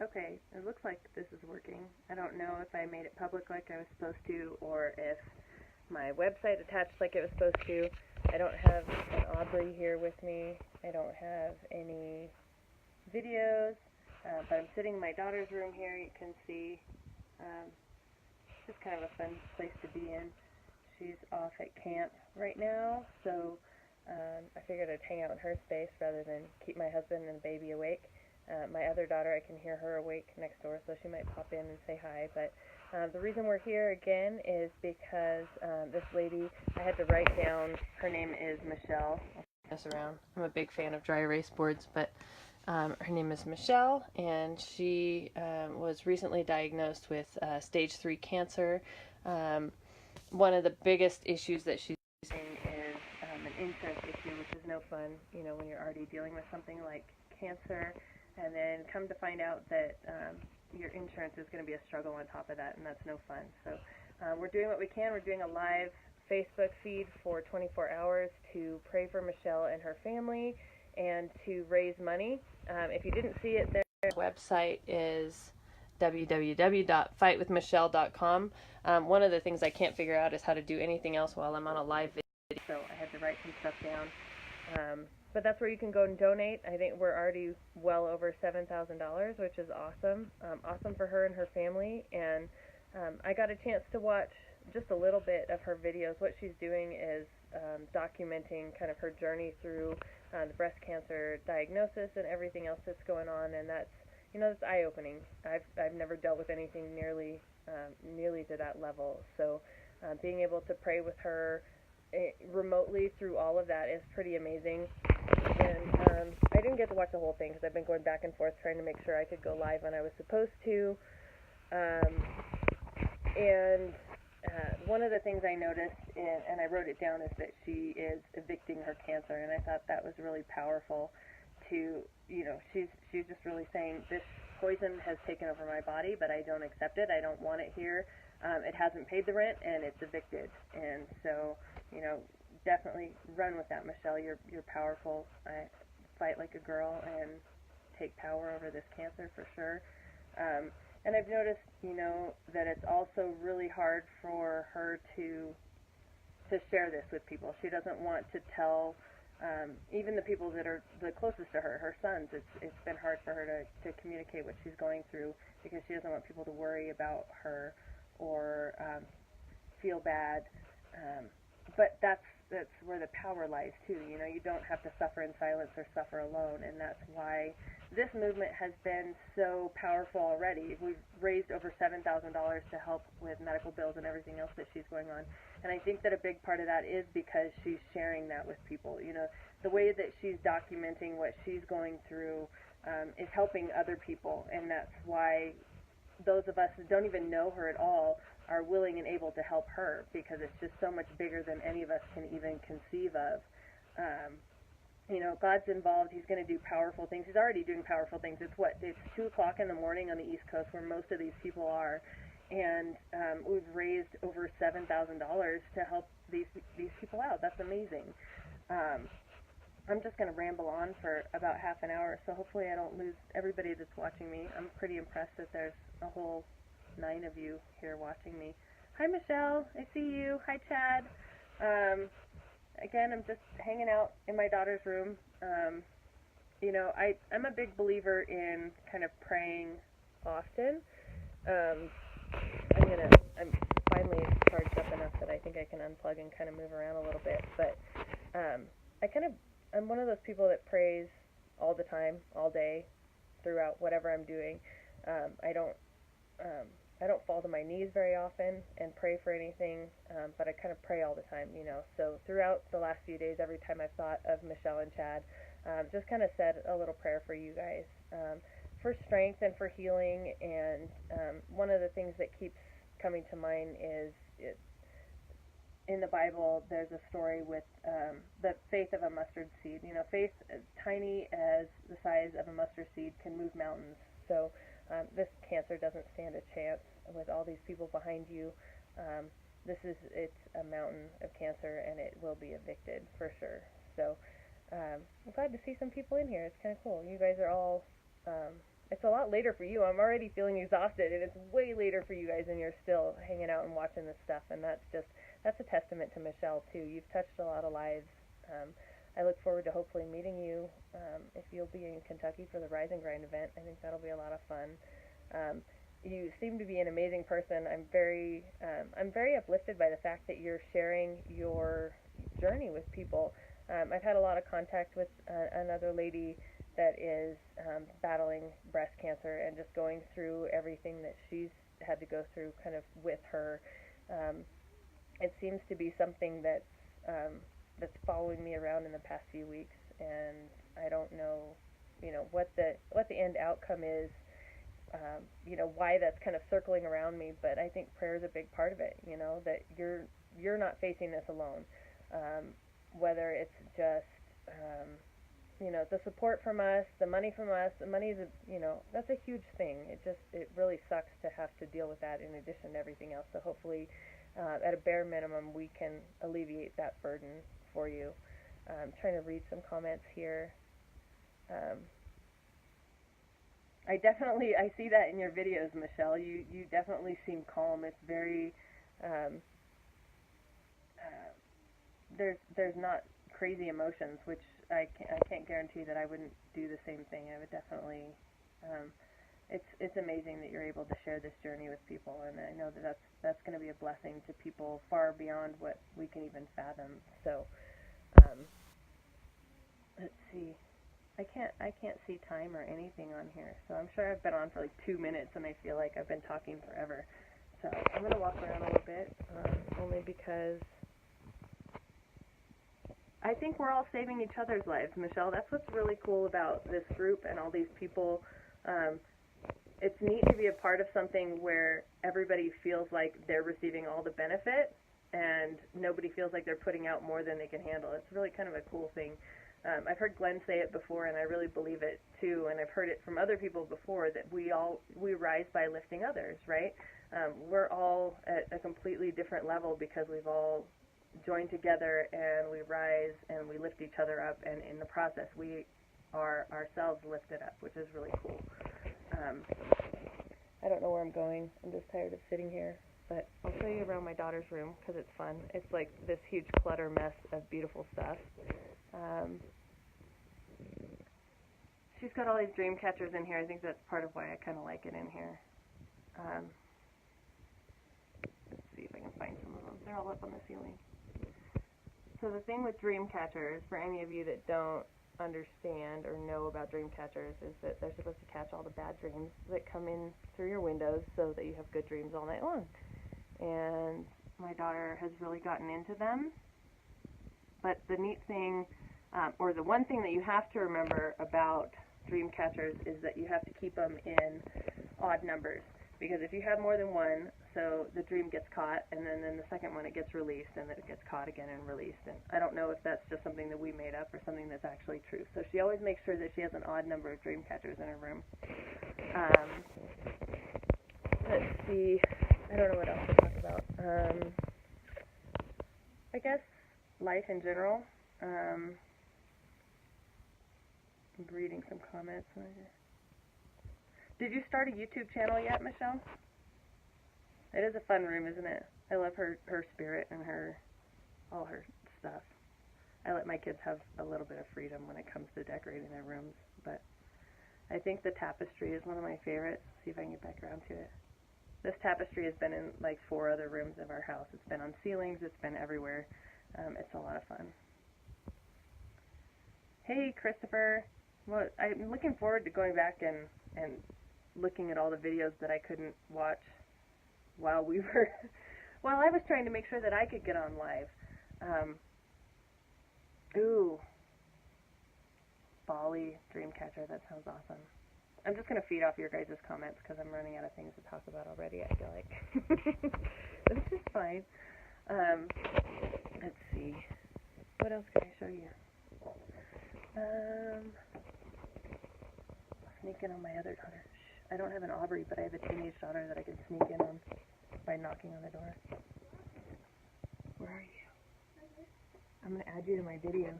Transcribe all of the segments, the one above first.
Okay, it looks like this is working. I don't know if I made it public like I was supposed to, or if my website attached like it was supposed to. I don't have an Aubrey here with me. I don't have any videos, but I'm sitting in my daughter's room here. You can see it's just kind of a fun place to be in. She's off at camp right now, so I figured I'd hang out in her space rather than keep my husband and the baby awake. My other daughter, I can hear her awake next door, so she might pop in and say hi. But the reason we're here again is because this lady, I had to write down, her name is Michelle. I'll turn this around. I'm a big fan of dry erase boards, but her name is Michelle, and she was recently diagnosed with stage 3 cancer. One of the biggest issues that she's facing is an insurance issue, which is no fun, you know, when you're already dealing with something like cancer, and then come to find out that your insurance is going to be a struggle on top of that, and that's no fun. So we're doing what we can. We're doing a live Facebook feed for 24 hours to pray for Michelle and her family and to raise money. If you didn't see it, their website is www.fightwithmichelle.com. One of the things I can't figure out is how to do anything else while I'm on a live video, so I had to write some stuff down. But that's where you can go and donate. I think we're already well over $7,000, which is awesome. Awesome for her and her family. And I got a chance to watch just a little bit of her videos. What she's doing is documenting kind of her journey through the breast cancer diagnosis and everything else that's going on, and that's, you know, it's eye-opening. I've never dealt with anything nearly to that level. So being able to pray with her remotely through all of that is pretty amazing. And I didn't get to watch the whole thing because I've been going back and forth trying to make sure I could go live when I was supposed to. One of the things I noticed, and I wrote it down, is that she is evicting her cancer, and I thought that was really powerful. To, you know, she's just really saying, this poison has taken over my body, but I don't accept it. I don't want it here. It hasn't paid the rent, and it's evicted. And so, you know, definitely run with that, Michelle. You're powerful. Fight like a girl and take power over this cancer for sure. And I've noticed, you know, that it's also really hard for her to share this with people. She doesn't want to tell even the people that are the closest to her, her sons. It's been hard for her to communicate what she's going through because she doesn't want people to worry about her or feel bad. But that's where the power lies too. You know, you don't have to suffer in silence or suffer alone, and that's why this movement has been so powerful already. We've raised over $7,000 to help with medical bills and everything else that she's going on, and I think that a big part of that is because she's sharing that with people. You know, the way that she's documenting what she's going through is helping other people, and that's why those of us that don't even know her at all are willing and able to help her, because it's just so much bigger than any of us can even conceive of. You know, God's involved. He's going to do powerful things. He's already doing powerful things. It's 2 o'clock in the morning on the East Coast where most of these people are, and we've raised over $7,000 to help these people out. That's amazing. I'm just going to ramble on for about half an hour, so hopefully I don't lose everybody that's watching me. I'm pretty impressed that there's a whole 9 of you here watching me. Hi, Michelle. I see you. Hi, Chad. Again, I'm just hanging out in my daughter's room. You know, I'm a big believer in kind of praying often. I'm finally charged up enough that I think I can unplug and kind of move around a little bit. But I'm one of those people that prays all the time, all day, throughout whatever I'm doing. I don't fall to my knees very often and pray for anything, but I kind of pray all the time, you know. So throughout the last few days, every time I've thought of Michelle and Chad, just kind of said a little prayer for you guys, for strength and for healing. And one of the things that keeps coming to mind is in the Bible, there's a story with the faith of a mustard seed. You know, faith as tiny as the size of a mustard seed can move mountains. So this cancer doesn't stand a chance with all these people behind you. It's a mountain of cancer, and it will be evicted for sure. So I'm glad to see some people in here. It's kind of cool. You guys are all it's a lot later for you. I'm already feeling exhausted, and it's way later for you guys, and you're still hanging out and watching this stuff, and that's a testament to Michelle, too. You've touched a lot of lives. I look forward to hopefully meeting you if you'll be in Kentucky for the Rise and Grind event. I think that'll be a lot of fun. You seem to be an amazing person. I'm very uplifted by the fact that you're sharing your journey with people. I've had a lot of contact with another lady that is battling breast cancer and just going through everything that she's had to go through kind of with her. It seems to be something that's following me around in the past few weeks, and I don't know, what the end outcome is, why that's kind of circling around me, but I think prayer is a big part of it, that you're not facing this alone. Whether it's just, the support from us, the money from us, the money is, that's a huge thing. It really sucks to have to deal with that in addition to everything else. So hopefully, at a bare minimum, we can alleviate that burden for you. I'm trying to read some comments here. I see that in your videos, Michelle. You definitely seem calm. It's very, there's not crazy emotions, which I can't guarantee that I wouldn't do the same thing. I would definitely, it's amazing that you're able to share this journey with people, and I know that that's going to be a blessing to people far beyond what we can even fathom. So, let's see. I can't see time or anything on here, so I'm sure I've been on for like 2 minutes, and I feel like I've been talking forever. So I'm going to walk around a little bit, only because I think we're all saving each other's lives, Michelle. That's what's really cool about this group and all these people. It's neat to be a part of something where everybody feels like they're receiving all the benefit, and nobody feels like they're putting out more than they can handle. It's really kind of a cool thing. I've heard Glenn say it before, and I really believe it too, and I've heard it from other people before, that we rise by lifting others, right? We're all at a completely different level because we've all joined together, and we rise and we lift each other up, and in the process we are ourselves lifted up, which is really cool. I don't know where I'm going. I'm just tired of sitting here, but I'll show you around my daughter's room because it's fun. It's like this huge clutter mess of beautiful stuff. She's got all these dream catchers in here. I think that's part of why I kind of like it in here. Let's see if I can find some of them. They're all up on the ceiling. So the thing with dream catchers, for any of you that don't understand or know about dream catchers, is that they're supposed to catch all the bad dreams that come in through your windows so that you have good dreams all night long. And my daughter has really gotten into them. But the neat thing, or the one thing that you have to remember about dream catchers is that you have to keep them in odd numbers. Because if you have more than one, so the dream gets caught, and then the second one it gets released, and then it gets caught again and released. And I don't know if that's just something that we made up or something that's actually true. So she always makes sure that she has an odd number of dream catchers in her room. Let's see. I don't know what else to talk about. I guess life in general. I'm reading some comments. Did you start a YouTube channel yet, Michelle? It is a fun room, isn't it? I love her spirit and all her stuff. I let my kids have a little bit of freedom when it comes to decorating their rooms, but I think the tapestry is one of my favorites. See if I can get back around to it. This tapestry has been in like 4 other rooms of our house. It's been on ceilings. It's been everywhere. It's a lot of fun. Hey, Christopher. Well, I'm looking forward to going back and looking at all the videos that I couldn't watch while I was trying to make sure that I could get on live. Bali Dreamcatcher, that sounds awesome. I'm just going to feed off your guys' comments because I'm running out of things to talk about already, I feel like. This is fine. Let's see. What else can I show you? Sneak in on my other daughter. I don't have an Aubrey, but I have a teenage daughter that I can sneak in on by knocking on the door. Where are you? I'm going to add you to my video.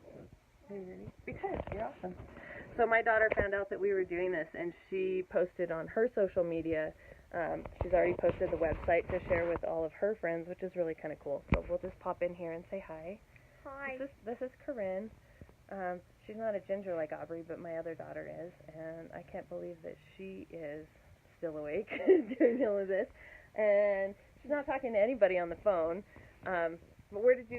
Are you ready? Because you're awesome. So my daughter found out that we were doing this, and she posted on her social media. She's already posted the website to share with all of her friends, which is really kind of cool. So we'll just pop in here and say hi. Hi. This is Corinne. She's not a ginger like Aubrey, but my other daughter is, and I can't believe that she is still awake doing all of this. And she's not talking to anybody on the phone. But where did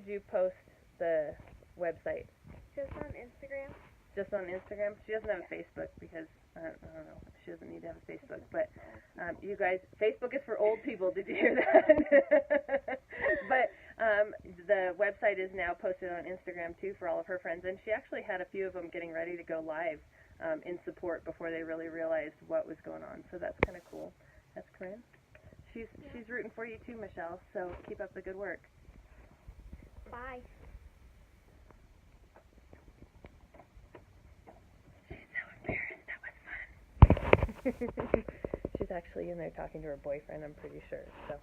you post the website? Just on Instagram. Just on Instagram? She doesn't have a Facebook because, I don't know, she doesn't need to have a Facebook. But you guys, Facebook is for old people. Did you hear that? But the website is now posted on Instagram, too, for all of her friends. And she actually had a few of them getting ready to go live in support before they really realized what was going on. So that's kind of cool. That's Corinne. She's rooting for you, too, Michelle. So keep up the good work. Bye. She's actually in there talking to her boyfriend, I'm pretty sure. So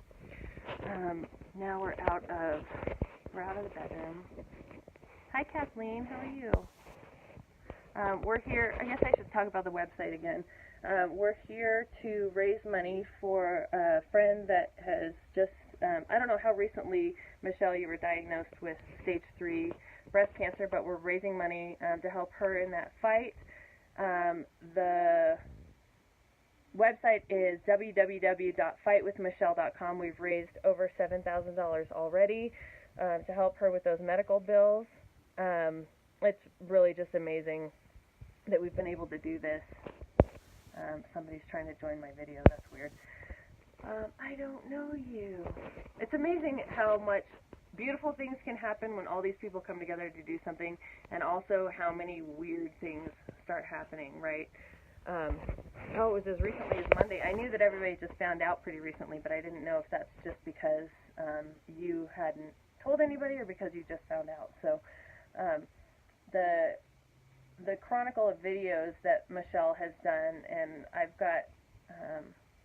now we're out of the bedroom. Hi, Kathleen. How are you? We're here. I guess I should talk about the website again. We're here to raise money for a friend that has just, I don't know how recently, Michelle, you were diagnosed with stage 3 breast cancer, but we're raising money to help her in that fight. The website is www.fightwithmichelle.com. We've raised over $7,000 already to help her with those medical bills. It's really just amazing that we've been able to do this. Somebody's trying to join my video. That's weird. I don't know you. It's amazing how much beautiful things can happen when all these people come together to do something, and also how many weird things start happening, right? It was as recently as Monday. I knew that everybody just found out pretty recently, but I didn't know if that's just because you hadn't told anybody or because you just found out. So the chronicle of videos that Michelle has done, and I've got,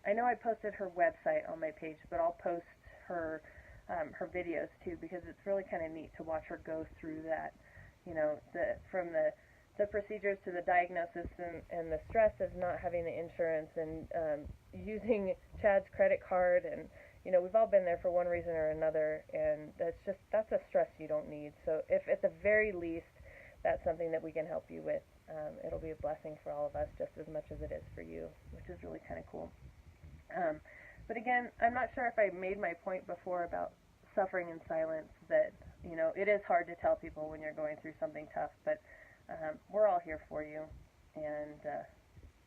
I know I posted her website on my page, but I'll post her videos too, because it's really kind of neat to watch her go through that, from the procedures to the diagnosis and the stress of not having the insurance and using Chad's credit card, and we've all been there for one reason or another, and that's a stress you don't need. So if at the very least that's something that we can help you with, it'll be a blessing for all of us just as much as it is for you, which is really kind of cool. But again, I'm not sure if I made my point before about suffering in silence, that it is hard to tell people when you're going through something tough, but we're all here for you, and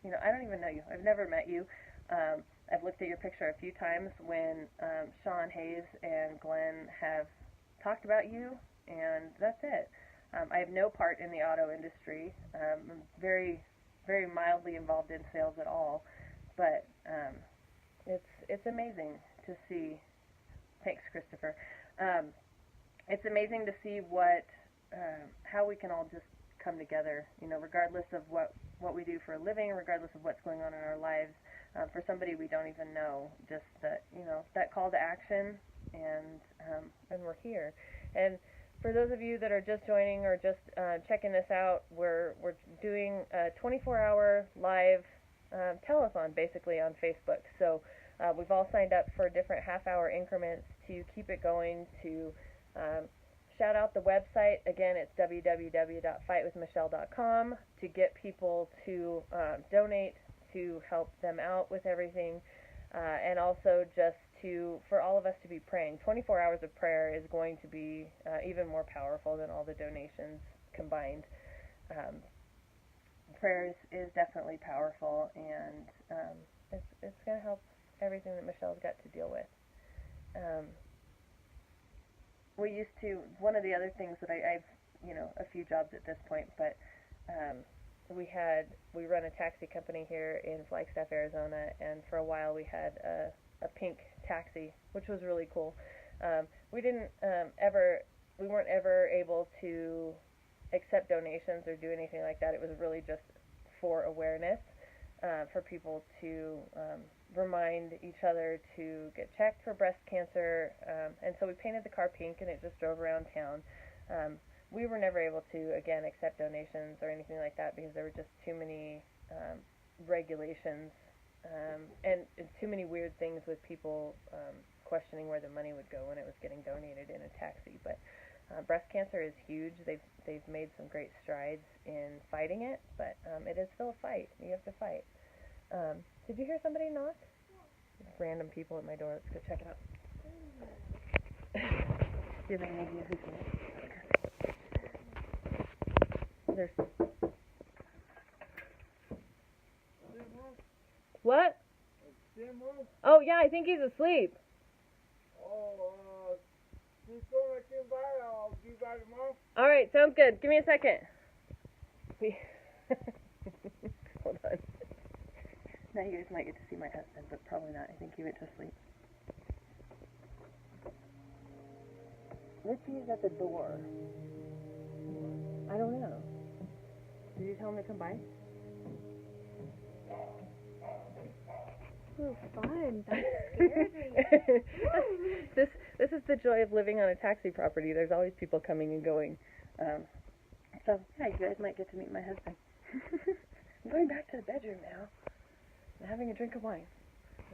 I don't even know you. I've never met you. I've looked at your picture a few times when Sean Hayes and Glenn have talked about you, and that's it. I have no part in the auto industry. I'm very, very mildly involved in sales at all, but it's amazing to see. Thanks, Christopher. It's amazing to see how we can all just come together, regardless of what we do for a living, regardless of what's going on in our lives, for somebody we don't even know, just that, that call to action, and we're here. And for those of you that are just joining or just checking this out, we're doing a 24-hour live telethon, basically, on Facebook. So we've all signed up for different half-hour increments to keep it going, to shout out the website. Again, it's www.fightwithmichelle.com, to get people to donate to help them out with everything, and also just for all of us to be praying. 24 hours of prayer is going to be even more powerful than all the donations combined. Prayer is definitely powerful, and it's going to help everything that Michelle's got to deal with. We used to, one of the other things that I've, a few jobs at this point, but we run a taxi company here in Flagstaff, Arizona, and for a while we had a pink taxi, which was really cool. We weren't ever able to accept donations or do anything like that. It was really just for awareness, for people to remind each other to get checked for breast cancer, and so we painted the car pink, and it just drove around town. we were never able to, again, accept donations or anything like that because there were just too many regulations and too many weird things with people questioning where the money would go when it was getting donated in a taxi. But breast cancer is huge. They've made some great strides in fighting it, but it is still a fight. You have to fight. Did you hear somebody knock? Yeah. Random people at my door. Let's go check it out. Do you have any idea who's in it? There's... What? Oh, yeah, I think he's asleep. All right, sounds good. Give me a second. Hold on. Now you guys might get to see my husband, but probably not. I think he went to sleep. Richie's at the door. I don't know. Did you tell him to come by? Oh, fun. That scared me. This is the joy of living on a taxi property. There's always people coming and going. So, yeah, you guys might get to meet my husband. I'm going back to the bedroom now. I'm having a drink of wine.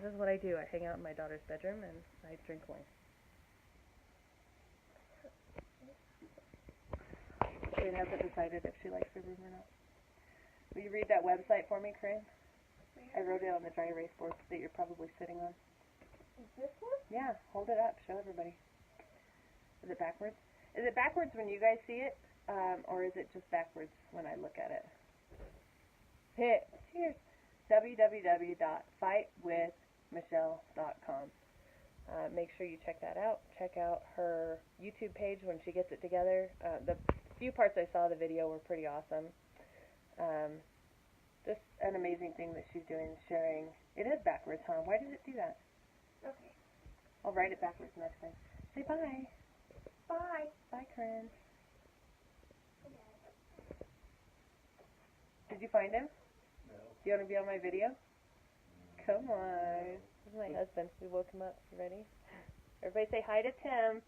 This is what I do. I hang out in my daughter's bedroom and I drink wine. She hasn't decided if she likes the room or not. Will you read that website for me, Corinne? I wrote it on the dry erase board that you're probably sitting on. Is this one? Yeah, hold it up. Show everybody. Is it backwards? Is it backwards when you guys see it? Or is it just backwards when I look at it? Hit. Cheers. www.fightwithmichelle.com. Make sure you check that out. Check out her YouTube page when she gets it together. The few parts I saw of the video were pretty awesome. Just an amazing thing that she's doing, sharing. It is backwards, huh? Why did it do that? Okay. I'll write it backwards next time. Say bye. Bye. Bye, Corinne. Did you find him? No. Do you want to be on my video? Come on. This is my husband. We woke him up. You ready? Everybody say hi to Tim.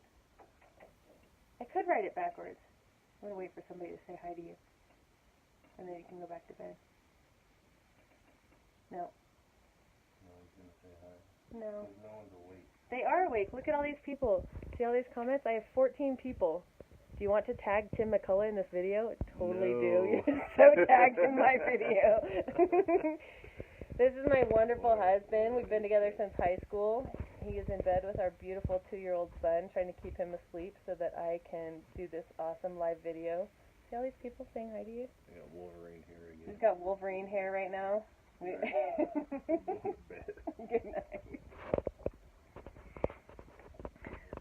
I could write it backwards. I'm going to wait for somebody to say hi to you. And then you can go back to bed. No. No, he's going to say hi. No. Because no one's awake. They are awake. Look at all these people. See all these comments? I have 14 people. Do you want to tag Tim McCullough in this video? I totally do. You're so tagged in my video. This is my wonderful husband. We've been together since high school. He is in bed with our beautiful 2-year-old son, trying to keep him asleep so that I can do this awesome live video. See all these people saying hi to you? I got Wolverine hair again. He's got Wolverine hair right now. Good night.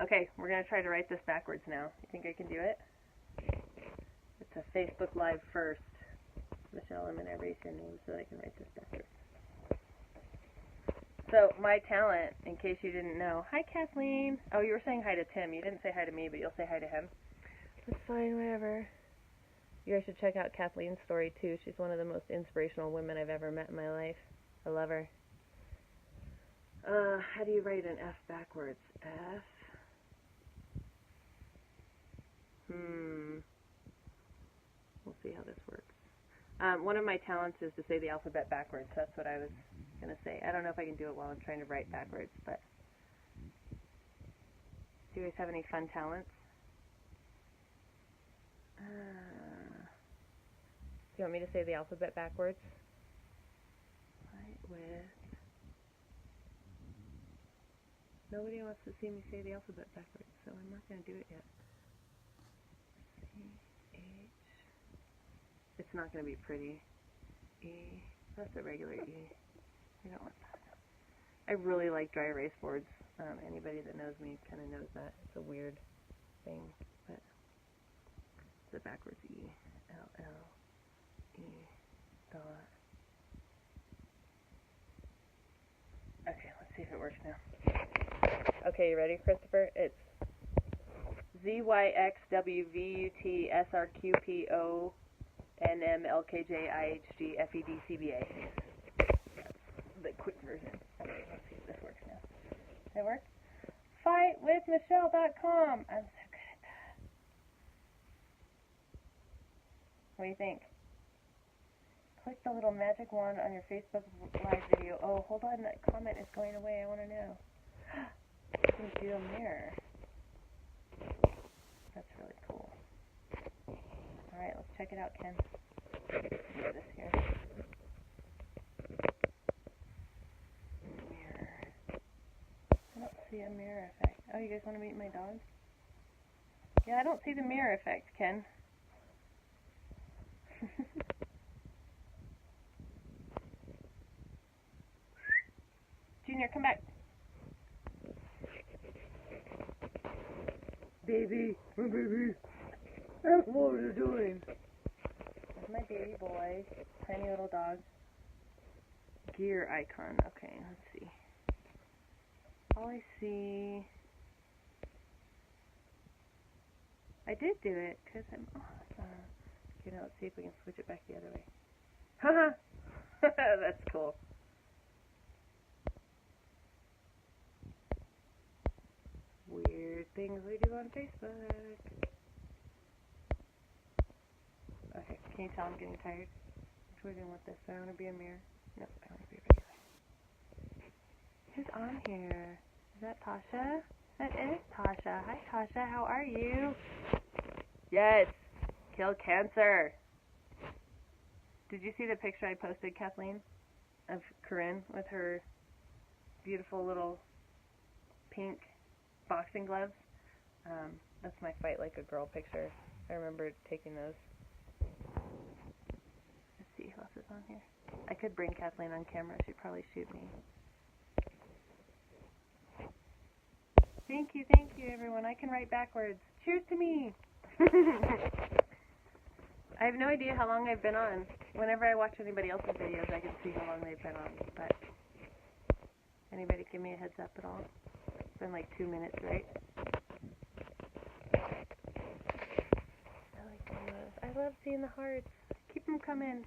Okay, we're going to try to write this backwards now. You think I can do it? It's a Facebook Live first. Michelle, I'm going to erase your name so that I can write this backwards. So, my talent, in case you didn't know. Hi, Kathleen. Oh, you were saying hi to Tim. You didn't say hi to me, but you'll say hi to him. That's fine, whatever. You guys should check out Kathleen's story, too. She's one of the most inspirational women I've ever met in my life. I love her. How do you write an F backwards? F. We'll see how this works. One of my talents is to say the alphabet backwards. That's what I was going to say. I don't know if I can do it while I'm trying to write backwards, but do you guys have any fun talents? Do you want me to say the alphabet backwards? Fight with... Nobody wants to see me say the alphabet backwards, so I'm not going to do it yet. C-H... It's not going to be pretty. E... That's a regular E. I don't want that. I really like dry erase boards. Anybody that knows me kind of knows that. It's a weird thing, but it's a backwards E. L-L-E dot. Okay, let's see if it works now. Okay, you ready, Christopher? It's ZYXWVUTSRQPONMLKJIHGFEDCBA. The quick version. Okay, let's see if this works now. Does it work? Fightwithmichelle.com. I'm so good at What do you think? Click the little magic wand on your Facebook Live video. Oh, hold on, that comment is going away. I want to know. You can do a mirror. That's really cool. Alright, let's check it out, Ken. Let's do this here. Mirror. I don't see a mirror effect. Oh, you guys want to meet my dog? Yeah, I don't see the mirror effect, Ken. Junior, come back. Baby, my baby. What are you doing? There's my baby boy. Tiny little dog. Gear icon. Okay, let's see. All I see... I did do it, because I'm awesome. Okay, now let's see if we can switch it back the other way. Haha! That's cool. Weird things we do on Facebook. Okay, can you tell I'm getting tired? What are we doing with this? Do I want to be a mirror? Nope, I want to be a regular. Who's on here? Is that Tasha? That is Tasha. Hi, Tasha. How are you? Yes. Kill cancer. Did you see the picture I posted, Kathleen, of Corinne with her beautiful little pink boxing gloves? That's my Fight Like a Girl picture. I remember taking those. Let's see who else is on here. I could bring Kathleen on camera. She'd probably shoot me. Thank you, everyone. I can write backwards. Cheers to me. I have no idea how long I've been on. Whenever I watch anybody else's videos, I can see how long they've been on. But anybody give me a heads up at all? It's been like 2 minutes, right? I like those. I love seeing the hearts. Keep them coming.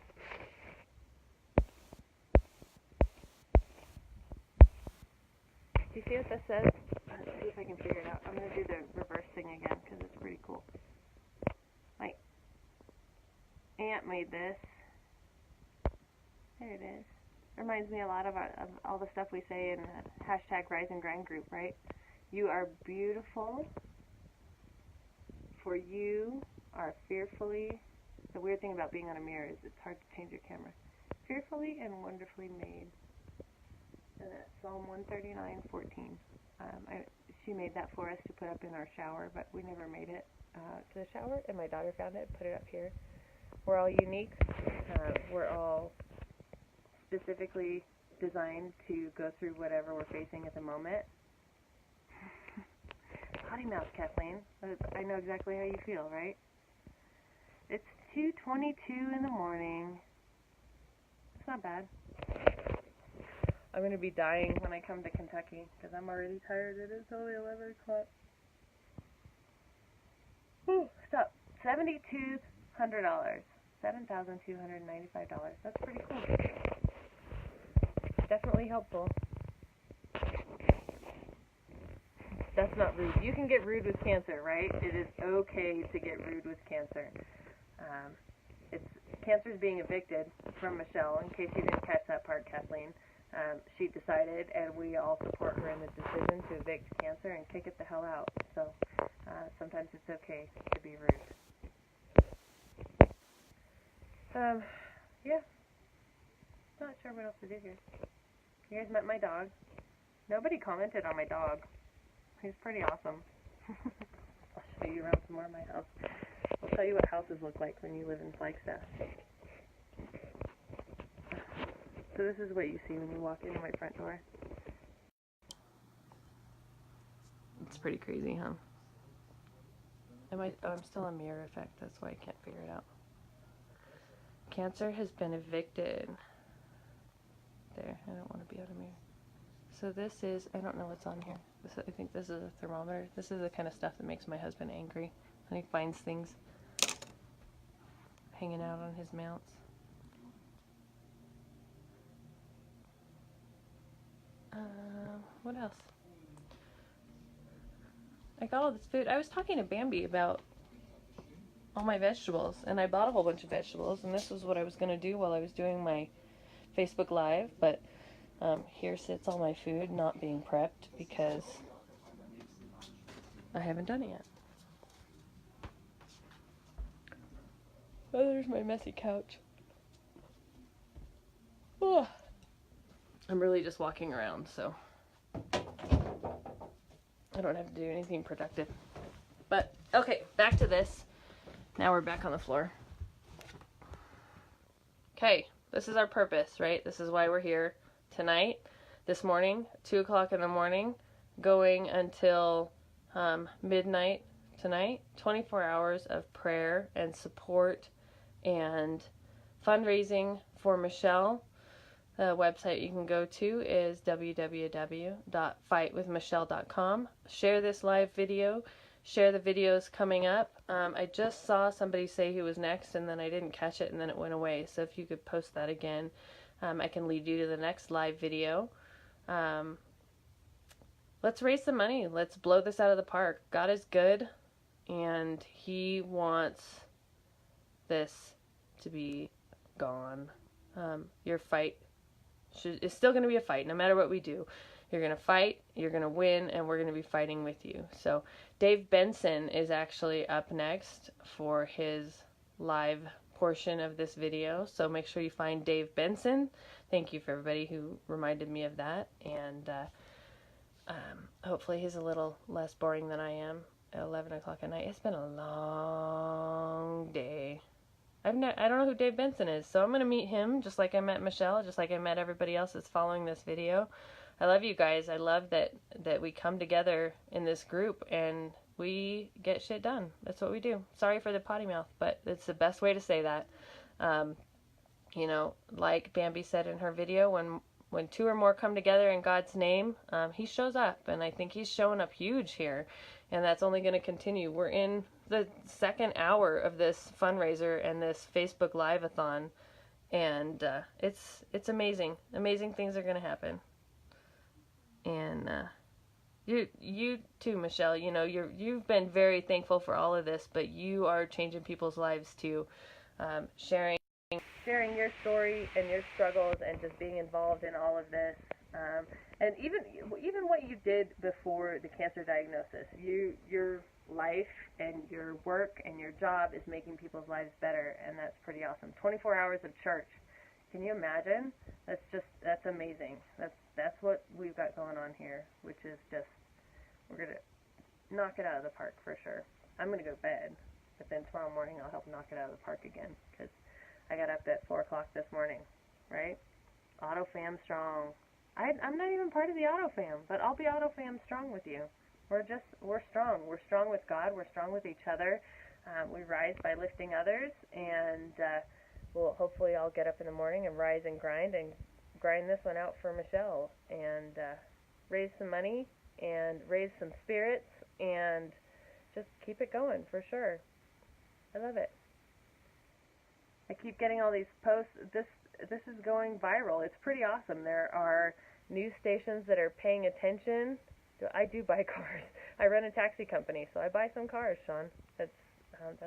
Do you see what this says? Let's see if I can figure it out. I'm going to do the reverse thing again because it's pretty cool. My aunt made this. There it is. Reminds me a lot of all the stuff we say in hashtag Rise and Grind group, right? You are beautiful, for you are fearfully... The weird thing about being on a mirror is it's hard to change your camera. Fearfully and wonderfully made. And that's Psalm 139:14. She made that for us to put up in our shower, but we never made it to the shower, and my daughter found it and put it up here. We're all unique. We're all specifically designed to go through whatever we're facing at the moment. Potty mouth, Kathleen. I know exactly how you feel, right? It's 2:22 in the morning. It's not bad. I'm going to be dying when I come to Kentucky because I'm already tired. It is only 11 o'clock. Stop. $7,200. $7,295. That's pretty cool. Definitely helpful. That's not rude. You can get rude with cancer, right? It is okay to get rude with cancer. Cancer's being evicted from Michelle, in case you didn't catch that part, Kathleen. She decided, and we all support her in the decision to evict cancer and kick it the hell out. So sometimes it's okay to be rude. Yeah. Not sure what else to do here. You guys met my dog. Nobody commented on my dog. He's pretty awesome. I'll show you around some more of my house. I'll show you what houses look like when you live in Flagstaff. So this is what you see when you walk into my front door. It's pretty crazy, huh? I'm still a mirror effect, that's why I can't figure it out. Cancer has been evicted. There, I don't want to be out of mirror. So this is, I don't know what's on here. I think this is a thermometer. This is the kind of stuff that makes my husband angry. And he finds things hanging out on his mounts. What else? I got all this food. I was talking to Bambi about all my vegetables. And I bought a whole bunch of vegetables, and this was what I was going to do while I was doing my Facebook Live. But here sits all my food not being prepped because I haven't done it yet. Oh, there's my messy couch. Oh, I'm really just walking around, so I don't have to do anything productive. But, okay, back to this. Now we're back on the floor. Okay, this is our purpose, right? This is why we're here tonight, this morning, 2 o'clock in the morning, going until midnight tonight. 24 hours of prayer and support and fundraising for Michelle. The website you can go to is www.fightwithmichelle.com. Share this live video. Share the videos coming up. I just saw somebody say who was next, and then I didn't catch it, and then it went away. So if you could post that again, I can lead you to the next live video. Let's raise some money. Let's blow this out of the park. God is good, and He wants this to be gone. Your fight is still going to be a fight, no matter what we do. You're going to fight, you're going to win, and we're going to be fighting with you. So Dave Benson is actually up next for his live portion of this video. So make sure you find Dave Benson. Thank you for everybody who reminded me of that. And hopefully he's a little less boring than I am at 11 o'clock at night. It's been a long day. I don't know who Dave Benson is, so I'm going to meet him just like I met Michelle, just like I met everybody else that's following this video. I love you guys. I love that we come together in this group and we get shit done. That's what we do. Sorry for the potty mouth, but it's the best way to say that. You know, like Bambi said in her video, when two or more come together in God's name, He shows up, and I think He's showing up huge here, and that's only going to continue. We're in the second hour of this fundraiser and this Facebook Live-a-thon, and it's amazing. Amazing things are going to happen. And you too, Michelle. You know, you've been very thankful for all of this, but you are changing people's lives too, sharing your story and your struggles, and just being involved in all of this. And even what you did before the cancer diagnosis, your life and your work and your job is making people's lives better, and that's pretty awesome. 24 hours of church. Can you imagine? That's amazing. That's what we've got going on here, which is just, we're going to knock it out of the park for sure. I'm going to go to bed, but then tomorrow morning I'll help knock it out of the park again, because I got up at 4 o'clock this morning, right? Auto Fam strong. I'm not even part of the Auto Fam, but I'll be Auto Fam strong with you. We're strong. We're strong with God. We're strong with each other. We rise by lifting others, and well, hopefully I'll get up in the morning and rise and grind this one out for Michelle, and raise some money and raise some spirits and just keep it going for sure. I love it. I keep getting all these posts. This is going viral. It's pretty awesome. There are news stations that are paying attention. I do buy cars. I run a taxi company, so I buy some cars, Sean. That's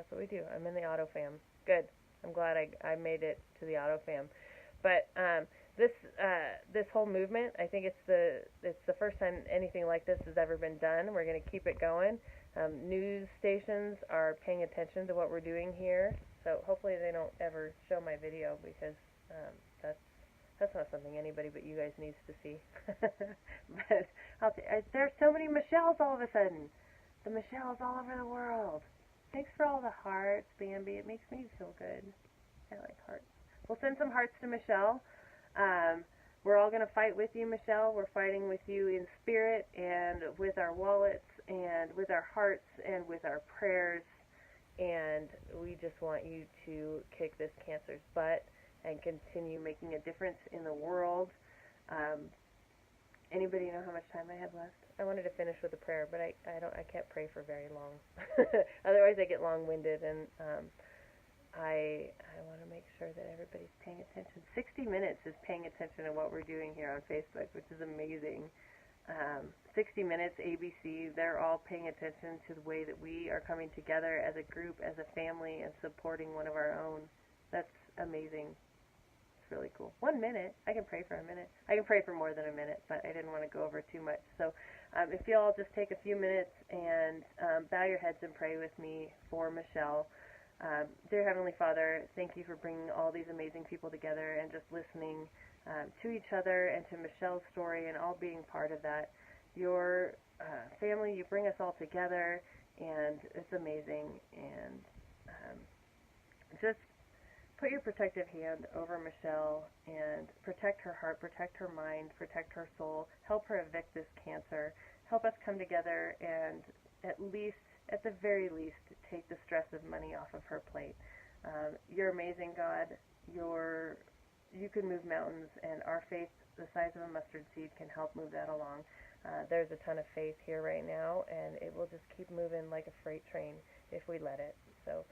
what we do. I'm in the Auto Fam. Good. I'm glad I made it to the Auto Fam. But this whole movement, I think it's the first time anything like this has ever been done. We're going to keep it going. News stations are paying attention to what we're doing here, so hopefully they don't ever show my video, because that's not something anybody but you guys needs to see. But there's so many Michelles all of a sudden. The Michelles all over the world. Thanks for all the hearts, Bambi. It makes me feel good. I like hearts. We'll send some hearts to Michelle. We're all going to fight with you, Michelle. We're fighting with you in spirit and with our wallets and with our hearts and with our prayers. And we just want you to kick this cancer's butt and continue making a difference in the world. Anybody know how much time I have left? I wanted to finish with a prayer, but I can't pray for very long. Otherwise I get long-winded, and I want to make sure that everybody's paying attention. 60 minutes is paying attention to what we're doing here on Facebook, which is amazing. 60 Minutes, ABC, they're all paying attention to the way that we are coming together as a group, as a family, and supporting one of our own. That's amazing. It's really cool. 1 minute. I can pray for a minute. I can pray for more than a minute, but I didn't want to go over too much. So if you all just take a few minutes and bow your heads and pray with me for Michelle. Dear Heavenly Father, thank you for bringing all these amazing people together and just listening to each other and to Michelle's story and all being part of that. Your family, you bring us all together, and it's amazing. And just put your protective hand over Michelle and protect her heart, protect her mind, protect her soul. Help her evict this cancer. Help us come together and at the very least, take the stress of money off of her plate. You're amazing, God. You can move mountains, and our faith, the size of a mustard seed, can help move that along. There's a ton of faith here right now, and it will just keep moving like a freight train if we let it. So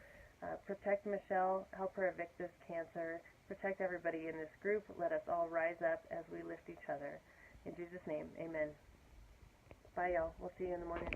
protect Michelle, help her evict this cancer, protect everybody in this group. Let us all rise up as we lift each other. In Jesus' name, amen. Bye, y'all. We'll see you in the morning.